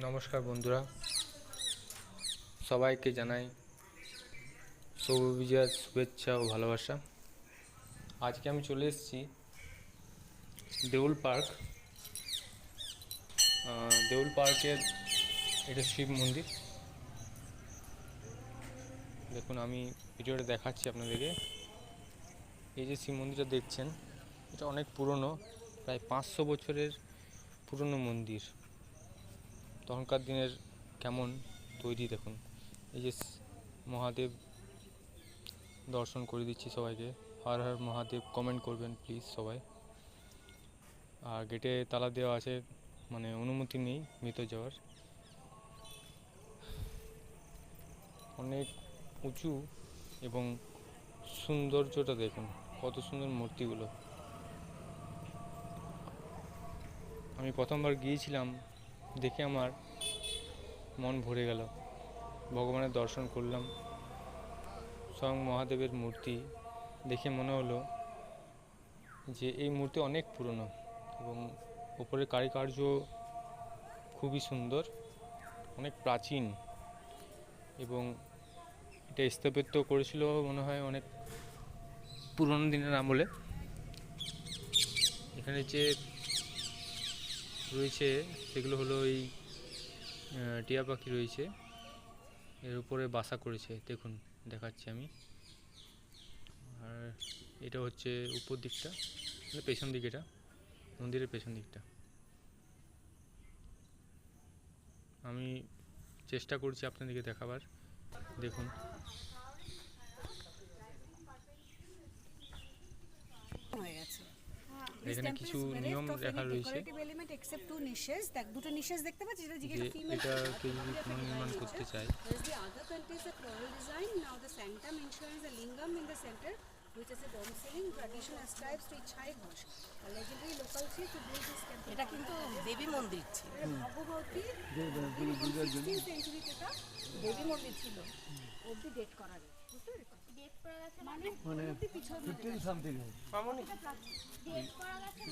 নমস্কার বন্ধুরা, সবাইকে জানাই সৌর বিজয়ার শুভেচ্ছা ও ভালোবাসা। আজকে আমি চলে এসেছি দেউল পার্ক। দেউল পার্কের এটা শিব মন্দির। দেখুন, আমি ভিডিওটা দেখাচ্ছি আপনাদেরকে। এই যে শিব মন্দিরটা দেখছেন, এটা অনেক পুরনো, প্রায় 500 বছরের পুরনো মন্দির। তখনকার দিনের কেমন তৈরি দেখুন। এই যে মহাদেব দর্শন করে দিচ্ছি সবাইকে। হর হর মহাদেব কমেন্ট করবেন প্লিজ সবাই। আর গেটে তালা দেওয়া আছে, মানে অনুমতি নেই ভিতর যাওয়ার। অনেক উঁচু এবং সৌন্দর্যটা দেখুন, কত সুন্দর মূর্তিগুলো। আমি প্রথমবার গিয়েছিলাম, দেখে আমার মন ভরে গেল। ভগবানের দর্শন করলাম, স্বয়ং মহাদেবের মূর্তি দেখে মনে হলো যে এই মূর্তি অনেক পুরনো এবং উপরের কারুকার্য খুবই সুন্দর, অনেক প্রাচীন। এবং এটা স্থাপত্য করেছিল মনে হয় অনেক পুরনো দিনের আমলে। এখানে যে রয়েছে সেগুলো হলো এই টিয়া পাখি রয়েছে, এর উপরে বাসা করেছে। দেখুন, দেখাচ্ছি আমি। আর এটা হচ্ছে উপর দিকটা, মানে পেছন দিক, এটা মন্দিরের পেছন দিকটা। আমি চেষ্টা করছি আপনাদেরকে দেখাবার। দেখুন, হয়ে গেছে। This এখানে temple কিছু is bereft নিয়ম of লেখা any রয়েছে decorative element except two niches. দেখ দুটো নিশেষ দেখতে পাচ্ছিস, যেটা যে জিজ্ঞাসা ফিমেল এটা কেউ যদি পুনর্নির্মাণ করতে চায়। Whereas the other contains a floral design. Now the sanctum enshrines a lingam in the center, which is a dome ceiling. Tradition ascribes to Ichai Ghosh, a legendary local chief who built this temple. এটা কিন্তু দেবী মন্দির ছিল। ভগবতী 16th century থেকে দেবী মন্দির ছিল, অবধি date করা যায়। বুঝতে পেরেছো? ডেট করা গেছে মানে পিছনে 15 সামথিং মামনি ডেট করা গেছে।